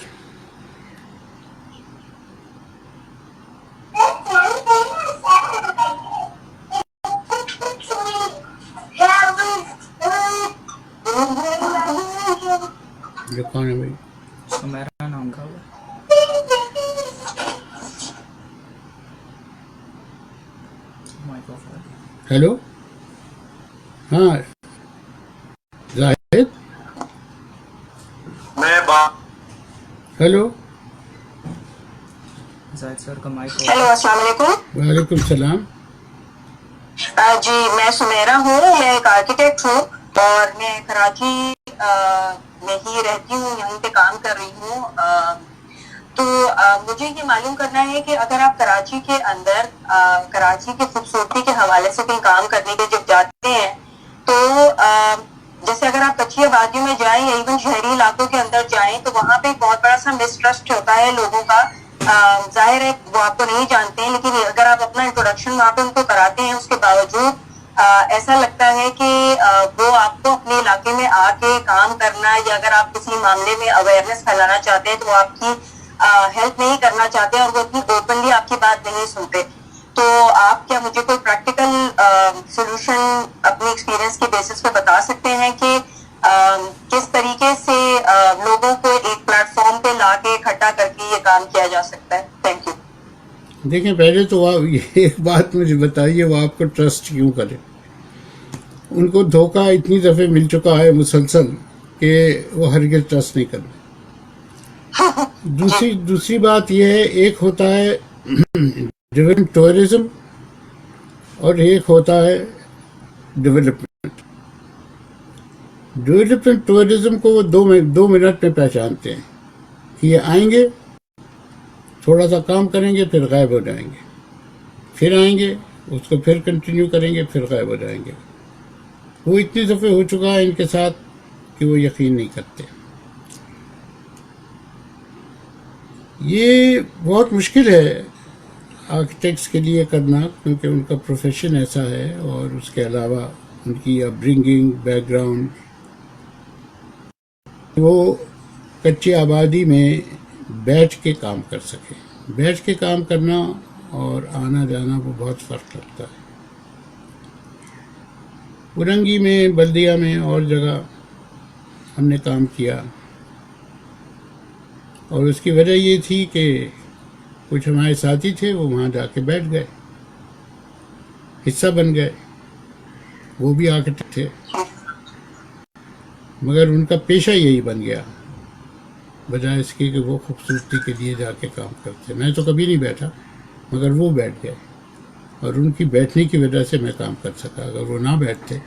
یہ کون ہے بھائی؟ میرا نام کا ہیلو. ہاں زاہد. ہیلو. زاہد سر کا مائک. ہیلو، السلام علیکم. وعلیکم السلام. جی میں سمیرا ہوں، میں ایک آرکیٹیکٹ ہوں اور میں کراچی میں ہی رہتی ہوں، یہیں پہ کام کر رہی ہوں. تو مجھے یہ معلوم کرنا ہے کہ اگر آپ کراچی کے اندر کراچی کی خوبصورتی کے حوالے سے کہیں کام کرنے کے جب جاتے ہیں تو جیسے اگر آپ کچی آبادیوں میں جائیں یا ایون شہری علاقوں کے اندر جائیں تو وہاں پہ بہت بڑا سا مسٹرسٹ ہوتا ہے لوگوں کا. ظاہر ہے وہ آپ کو نہیں جانتے ہیں، لیکن اگر آپ اپنا انٹروڈکشن وہاں پہ ان کو کراتے ہیں اس کے باوجود ایسا لگتا ہے کہ وہ آپ کو اپنے علاقے میں آ کے کام کرنا یا اگر آپ کسی معاملے میں اویئرنیس پھیلانا چاہتے ہیں تو وہ آپ کی ہیلپ نہیں کرنا چاہتے اور وہ اتنی اوپنلی آپ کی بات نہیں سنتے. تو آپ کیا مجھے کوئی پریکٹیکل سولوشن اپنی ایکسپیرینس کے بیسس پہ بتا سکتے ہیں کہ کس طریقے سے لوگوں کو ایک پلیٹ فارم پہ لا کے اکٹھا کر کے یہ کام کیا جا سکتا ہے؟ Thank you. دیکھیں، پہلے تو ایک بات مجھے بتائیے، وہ آپ کو ٹرسٹ کیوں کرے؟ ان کو دھوکہ اتنی دفعہ مل چکا ہے مسلسل کہ وہ ہرگز ٹرسٹ نہیں کرنا. دوسری بات یہ ہے، ایک ہوتا ہے ڈیولپمنٹ ٹورزم اور ایک ہوتا ہے ڈیولپمنٹ. ڈیولپمنٹ ٹورزم کو وہ 2 منٹ میں پہچانتے ہیں کہ یہ آئیں گے، تھوڑا سا کام کریں گے، پھر غائب ہو جائیں گے، پھر آئیں گے، اس کو پھر کنٹینیو کریں گے، پھر غائب ہو جائیں گے. وہ اتنی دفعہ ہو چکا ہے ان کے ساتھ کہ وہ یقین نہیں کرتے. یہ بہت مشکل ہے آرکیٹیکٹس کے لیے کرنا، کیونکہ ان کا پروفیشن ایسا ہے، اور اس کے علاوہ ان کی اپ برنگنگ، بیک گراؤنڈ، وہ کچی آبادی میں بیٹھ کے کام کر سکے. بیٹھ کے کام کرنا اور آنا جانا وہ بہت فرق لگتا ہے. ورنگی میں، بلدیہ میں اور جگہ ہم نے کام کیا، اور اس کی وجہ یہ تھی کہ کچھ ہمارے ساتھی تھے، وہ وہاں جا کے بیٹھ گئے، حصہ بن گئے. وہ بھی آرکیٹیکٹ تھے، مگر ان کا پیشہ یہی بن گیا، بجائے اس کی کہ وہ خوبصورتی کے لیے جا کے کام کرتے. میں تو کبھی نہیں بیٹھا، مگر وہ بیٹھ گئے، اور ان کی بیٹھنے کی وجہ سے میں کام کر سکا. اگر وہ نہ بیٹھتے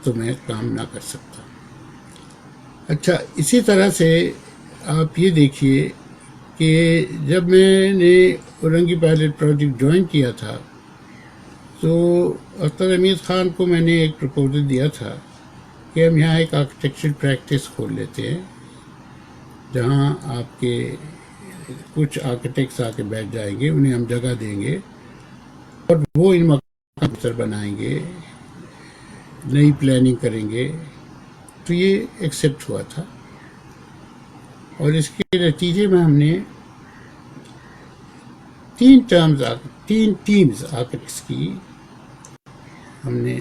تو میں کام نہ کر سکتا. اچھا، اسی طرح سے آپ یہ دیکھیے کہ جب میں نے اورنگی پائلٹ پروجیکٹ جوائن کیا تھا تو اختر حمید خان کو میں نے ایک پرپوزل دیا تھا کہ ہم یہاں ایک آرکیٹیکچرل پریکٹس کھول لیتے ہیں، جہاں آپ کے کچھ آرکیٹیکٹس آ کے بیٹھ جائیں گے، انہیں ہم جگہ دیں گے، اور وہ ان مکان پر بنائیں گے، نئی پلاننگ کریں گے. تو یہ ایکسیپٹ ہوا تھا، اور اس کے نتیجے میں ہم نے 3 ٹیمز آرکیٹیکٹس کی ہم نے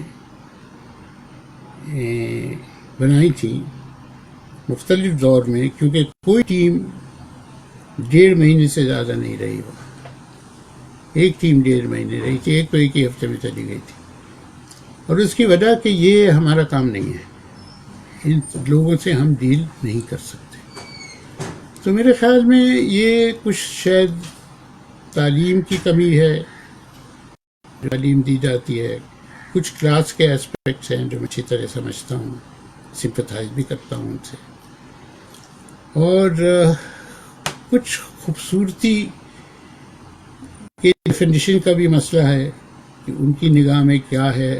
بنائی تھی مختلف دور میں، کیونکہ کوئی ٹیم 1.5 مہینے سے زیادہ نہیں رہی. وہ ایک ٹیم 1.5 مہینے رہی تھی، ایک تو ایک ہی ہفتے میں چلی گئی تھی. اور اس کی وجہ کہ یہ ہمارا کام نہیں ہے، ان لوگوں سے ہم ڈیل نہیں کر سکتے. تو میرے خیال میں یہ کچھ شاید تعلیم کی کمی ہے، تعلیم دی جاتی ہے، کچھ کلاس کے اسپیکٹس ہیں جو میں اچھی طرح سمجھتا ہوں، سمپتھائز بھی کرتا ہوں ان سے، اور کچھ خوبصورتی کے ڈیفینیشن کا بھی مسئلہ ہے کہ ان کی نگاہ میں کیا ہے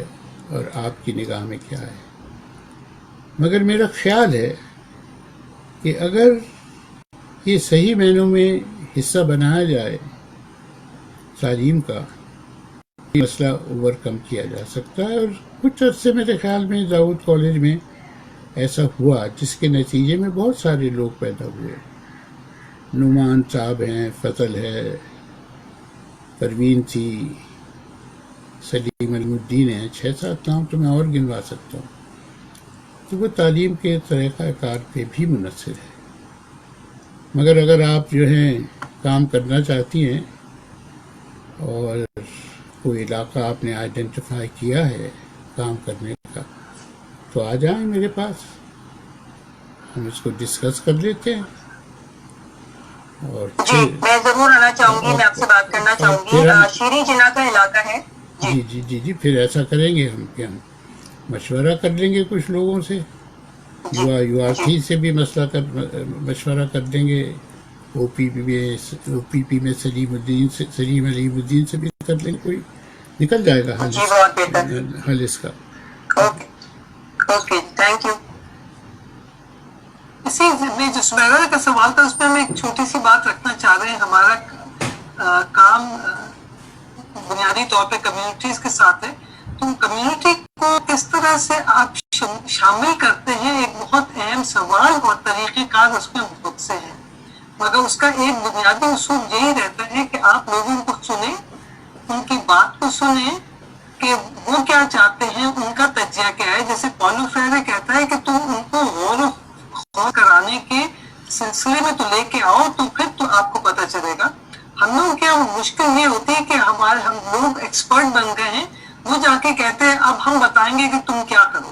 اور آپ کی نگاہ میں کیا ہے. مگر میرا خیال ہے کہ اگر یہ صحیح معنوں میں حصہ بنایا جائے تعلیم کا، یہ مسئلہ اوور کم کیا جا سکتا ہے. اور کچھ عرصے میرے خیال میں داؤد کالج میں ایسا ہوا، جس کے نتیجے میں بہت سارے لوگ پیدا ہوئے. نعمان صاحب ہیں، فضل ہے، پروین تھی، سلیم علیم الدین ہیں، 6-7 نام تو میں اور گنوا سکتا ہوں. تو وہ تعلیم کے طریقہ کار پہ بھی منحصر ہے. مگر اگر آپ جو ہیں کام کرنا چاہتی ہیں اور کوئی علاقہ آپ نے آئیڈینٹیفائی کیا ہے کام کرنے کا، تو آ جائیں میرے پاس، ہم اس کو ڈسکس کر لیتے ہیں. اور جی میں ضرور آنا چاہوں گی، میں آپ سے بات کرنا چاہوں گی. شیریں جناح کا علاقہ ہے. جی پھر ایسا کریں گے ہم کہ ہم مشورہ کر لیں گے کچھ لوگوں سے، یو آر ٹی سے بھی مشورہ کر دیں گے، او پی پی میں سلیم علیم الدین سے بھی کر لیں گے، کوئی نکل جائے گا حل اس کا. Okay thank you. اسی میں جو سمیرا کا سوال تھا اس میں ہم ایک چھوٹی سی بات رکھنا چاہ رہے ہیں. ہمارا کام بنیادی طور پہ کمیونٹیز کے ساتھ ہے، تو کمیونٹی کو کس طرح سے آپ شامل کرتے ہیں، ایک بہت اہم سوال اور طریقہ کار اس میں بہت سے ہیں. مگر اس کا ایک بنیادی اصول یہی رہتا ہے کہ آپ لوگوں کو سنیں، ان کی بات کو سنیں کہ وہ کیا چاہتے ہیں، ان کا تجزیہ کیا ہے. جیسے پولو فریرے کہتا ہے کہ تم ان کو غور و خوض کرانے کے سلسلے میں تو لے کے آؤ، تو پھر تو آپ کو پتہ چلے گا. ہم لوگ کیا مشکل یہ ہوتی ہے کہ ہم لوگ ایکسپرٹ بن گئے ہیں، وہ جا کے کہتے ہیں اب ہم بتائیں گے کہ تم کیا کرو.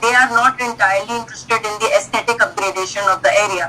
they are not entirely interested in the aesthetic upgradation of the area।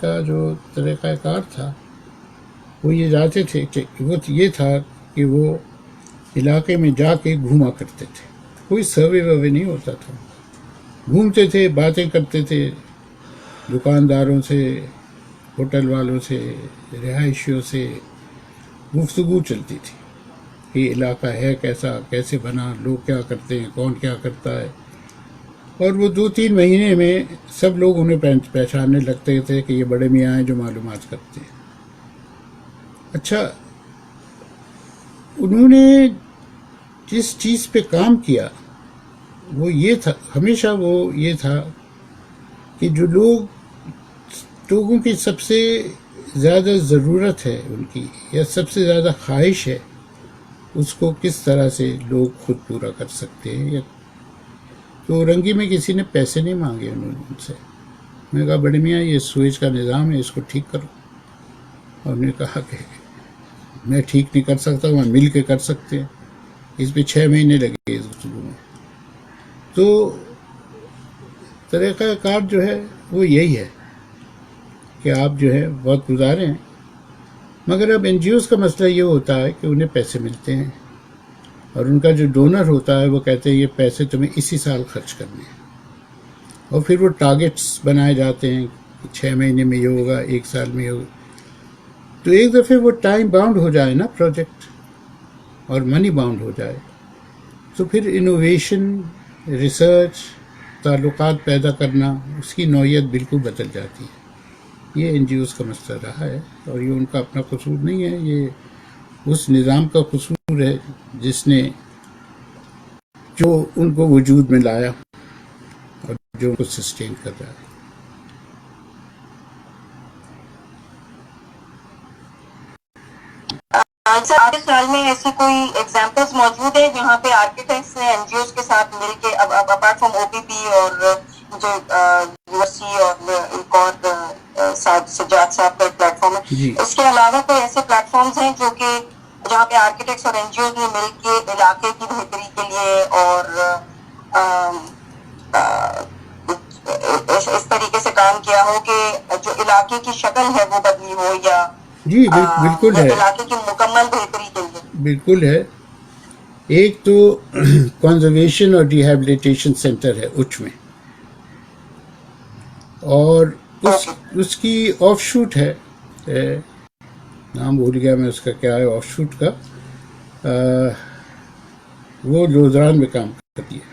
کا جو طریقہ کار تھا وہ یہ جاتے تھے کہ وہ یہ تھا کہ وہ علاقے میں جا کے گھوما کرتے تھے. کوئی سروے وروے نہیں ہوتا تھا. گھومتے تھے, باتیں کرتے تھے دکانداروں سے, ہوٹل والوں سے, رہائشیوں سے گفتگو چلتی تھی کہ یہ علاقہ ہے کیسا, کیسے بنا, لوگ کیا کرتے ہیں, کون کیا کرتا ہے. اور وہ 2-3 مہینے میں سب لوگ انہیں پہچاننے لگتے تھے کہ یہ بڑے میاں ہیں جو معلومات کرتے ہیں. اچھا, انہوں نے جس چیز پہ کام کیا وہ یہ تھا, ہمیشہ وہ یہ تھا کہ جو لوگوں کی سب سے زیادہ ضرورت ہے ان کی, یا سب سے زیادہ خواہش ہے, اس کو کس طرح سے لوگ خود پورا کر سکتے ہیں. تو رنگی میں کسی نے پیسے نہیں مانگے انہوں نے ان سے. میں نے کہا بڑے میاں یہ سوئچ کا نظام ہے, اس کو ٹھیک کرو. اور انہوں نے کہا کہ میں ٹھیک نہیں کر سکتا, میں مل کے کر سکتے ہیں. اس پہ 6 مہینے لگے اس گفتگو میں. تو طریقہ کار جو ہے وہ یہی ہے کہ آپ جو ہے بہت گزارے ہیں, مگر اب این جی اوز کا مسئلہ یہ ہوتا ہے کہ انہیں پیسے ملتے ہیں اور ان کا جو ڈونر ہوتا ہے وہ کہتے ہیں یہ پیسے تمہیں اسی سال خرچ کرنے ہیں, اور پھر وہ ٹارگیٹس بنائے جاتے ہیں کہ 6 مہینے میں یہ ہوگا, 1 سال میں یہ ہوگا. تو ایک دفعہ وہ ٹائم باؤنڈ ہو جائے نا پروجیکٹ, اور منی باؤنڈ ہو جائے, تو پھر انوویشن, ریسرچ, تعلقات پیدا کرنا, اس کی نوعیت بالکل بدل جاتی ہے. یہ این جی اوز کا مسئلہ رہا ہے, اور یہ ان کا اپنا قصور نہیں ہے, یہ اس نظام کا قصور ہے جس نے جو ان کو وجود میں لایا اور جو ان کو سسٹین کر رہا ہے. سر آپ کے خیال میں ایسی کوئی ایگزامپلس موجود ہیں جہاں پہ آرکیٹیکٹس نے این جی اوز کے ساتھ مل کے, اب اپارٹ فرام او پی پی اور جو یو ایس سی اور ایک اور سجاد صاحب کا پلیٹ فارم ہے, اس کے علاوہ کوئی ایسے پلیٹ فارمز ہیں جو کہ جہاں پہ آرکیٹیکٹس اور این جی اوز نے مل کے علاقے کی بہتری کے لیے اور اس طریقے سے کام کیا ہو کہ جو علاقے کی شکل ہے وہ بدلی ہو, یا جی بالکل ہے, علاقے کی مکمل بہتری کے لیے؟ بالکل ہے. ایک تو کنزرویشن اور ریہیبلیٹیشن سینٹر ہے اچ میں, اور اس کی آف شوٹ ہے, نام بھول گیا میں اس کا کیا ہے آف شوٹ کا, وہ لودھران میں کام کرتی ہے.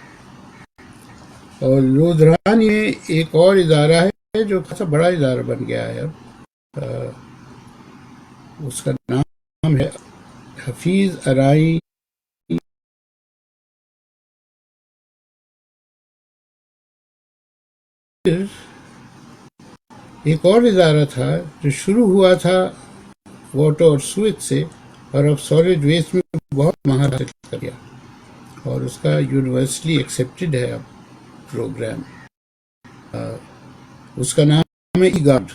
اور لودھران میں ایک اور ادارہ ہے جو خاصا بڑا ادارہ بن گیا ہے اب, اس کا نام ہے حفیظ ارائی ایک اور ادارہ تھا جو شروع ہوا تھا واٹر اور سویج سے, اور اب سالڈ ویسٹ میں بہت مہارت حاصل کر گیا, اور اس کا یونیورسلی ایکسیپٹڈ ہے اب پروگرام. اس کا نام ہے ای گارڈ,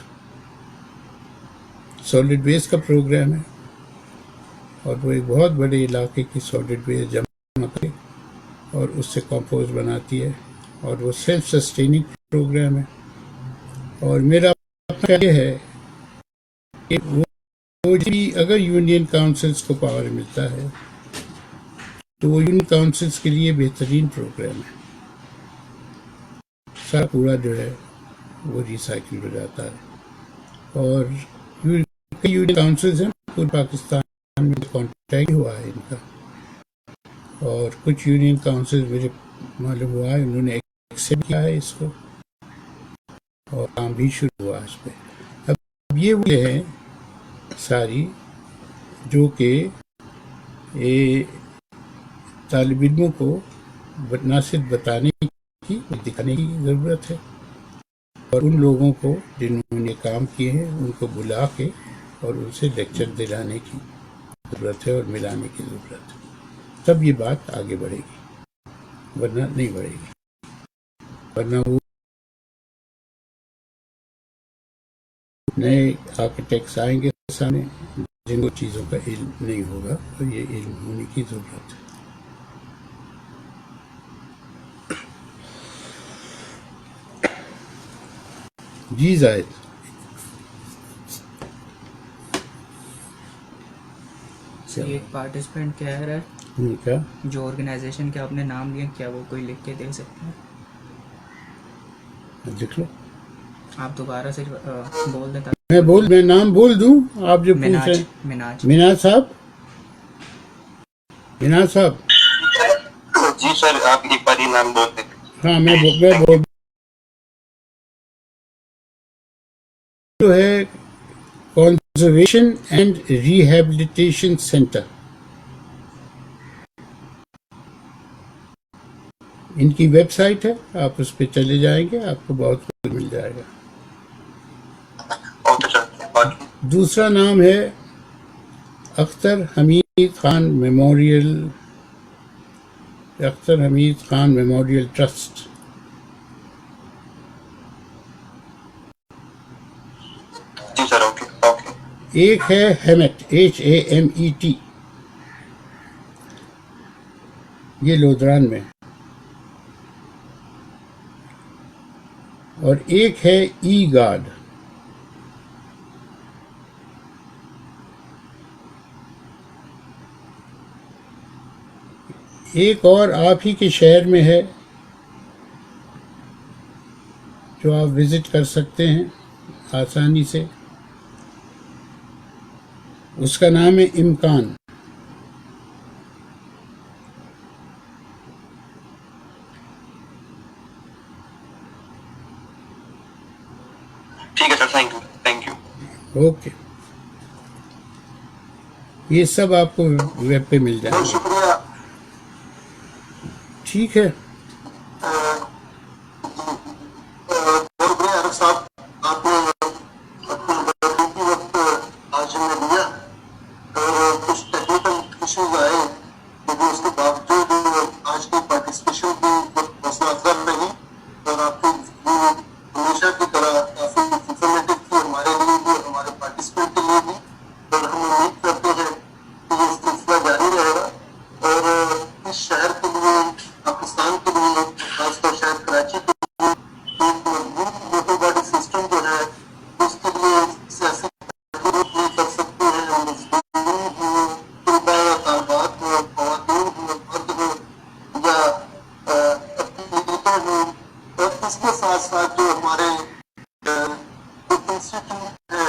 سالڈ ویسٹ کا پروگرام ہے, اور وہ ایک بہت بڑے علاقے کی سالڈ ویسٹ جمع کرے اور اس سے کمپوز بناتی ہے, اور وہ سیلف سسٹیننگ پروگرام ہے. اور میرا یہ ہے کہ وہ بھی اگر یونین کاؤنسلز کو پاور ملتا ہے تو وہ یونین کاؤنسلز کے لیے بہترین پروگرام ہے. سارا کوڑا جو ہے وہ ریسائکل ہو جاتا ہے, اور کئی یونین کاؤنسلز ہیں پورے پاکستان میں کانٹیکٹ ہوا ہے ان کا, اور کچھ یونین کاؤنسلز مجھے معلوم ہوا ہے انہوں نے ایکسیپٹ کیا ہے اس کو, اور کام بھی شروع ہوا اس پہ. اب یہ وہ ہیں ساری جو کہ طالب علموں کو نہ صرف بتانے کی, دکھانے کی ضرورت ہے, اور ان لوگوں کو جنہوں نے کام کیے ہیں ان کو بلا کے اور ان سے لیکچر دلانے کی ضرورت ہے اور ملانے کی ضرورت ہے. تب یہ بات آگے بڑھے گی, ورنہ نہیں بڑھے گی. ورنہ وہ نئے آرکیٹیکٹس آئیں گے سامنے جن کو چیزوں کا علم نہیں ہوگا, اور یہ علم ہونے کی ضرورت ہے. جی زاہد. سر ایک پارٹیسپینٹ کہہ رہا ہے کیا جو آرگنائزیشن کے آپ نے نام لیا، کیا وہ کوئی لکھ کے دے سکتے ہیں؟ لکھ لو. آپ دوبارہ سے بول دیں. میں نام بول دوں آپ جو پوچھ رہے ہیں. مناج صاحب. جی سر، آپ ایک بار نام بول دیں. ہاں میں بول جو ہے کنزرویشن اینڈ ریہیبلیٹیشن سینٹر. ان کی ویب سائٹ ہے، آپ اس پہ چلے جائیں گے، آپ کو بہت کچھ مل جائے گا. دوسرا نام ہے اختر حمید خان میموریل ٹرسٹ. جی سر، اوکے. ایک ہے ہیمٹ HAMET، یہ لودران میں. اور ایک ہے ای گارڈ. ایک اور آپ ہی کے شہر میں ہے جو آپ وزٹ کر سکتے ہیں آسانی سے، اس کا نام ہے امکان. ٹھیک ہے سر، تھینک یو. اوکے. یہ سب آپ کو ویب پہ مل جائے بہت گا. شکریہ. ٹھیک ہے. بہت شکریہ عارف صاحب، آپ نے اپنا قیمتی وقت آج ہمیں دیا. اور کچھ ٹیکنیکل ایشوز آئے لیکن اس کے باوجود آج کی پارٹیسپیشن کی حوصلہ افزا رہی اور آپ کی ہمیشہ کی طرح کافی انفارمیٹیو تھی ہمارے لیے بھی اور ہمارے پارٹیسپینٹ کے لیے بھی. اور ہم امید کرتے ہیں کہ یہ سلسلہ جاری رہے گا اور اس شہر کے لیے، پاکستان کے لیے، خاص طور شہر کراچی کے لیے ایک مضبوط لوکل باڈی سسٹم جو ہے اس کے لیے سیاسی ضرورت نہیں کر سکتے ہیں. مزدور ہوں، طلباء یا طالبات ہوں، خواتین ہوں، مرد ہوں یا اقلیتیں ہوں. اور اس کے ساتھ ساتھ جو ہمارے انسٹیٹیوٹ ہے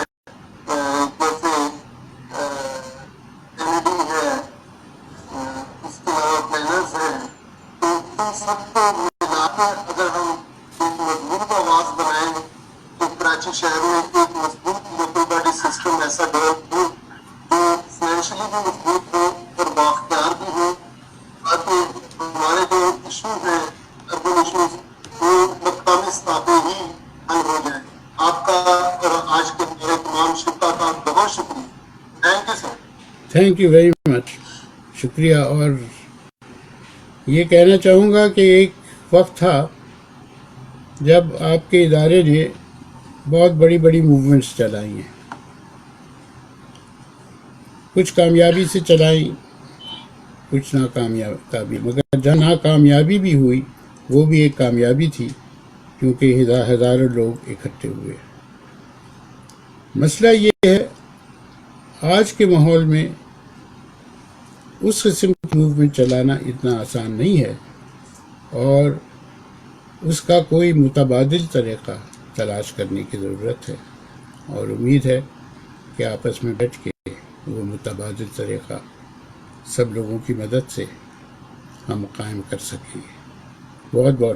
جیسے NED ہے، اس کے علاوہ پلانرز ہیں، تو ان سب کو ملا کر اگر ہم ایک مضبوط آواز بنائیں تو کراچی شہر میں ایک مضبوط لوکل باڈی سسٹم ایسا ڈیولپ ہو جو فائنینشلی بھی مضبوط ہو اور بااختیار بھی ہو، تاکہ ہمارے جو ایشو ہیں اربن ایشوز وہ مقامی سطح پہ ہی حل ہو جائیں. آپ کا اور آج کے میرے تمام شرکا کا بہت شکریہ. Thank you sir. Thank you very much. شکریہ. اور یہ کہنا چاہوں گا کہ ایک وقت تھا جب آپ کے ادارے نے بہت بڑی بڑی موومنٹس چلائی ہیں، کچھ کامیابی سے چلائیں، کچھ ناکامیابی، مگر جہاں ناکامیابی بھی ہوئی وہ بھی ایک کامیابی تھی کیونکہ ہزاروں لوگ اکٹھے ہوئے. مسئلہ یہ ہے آج کے ماحول میں اس قسم کی موومنٹ چلانا اتنا آسان نہیں ہے اور اس کا کوئی متبادل طریقہ تلاش کرنے کی ضرورت ہے، اور امید ہے کہ آپس میں بیٹھ کے وہ متبادل طریقہ سب لوگوں کی مدد سے ہم قائم کر سکیں گے. بہت بہت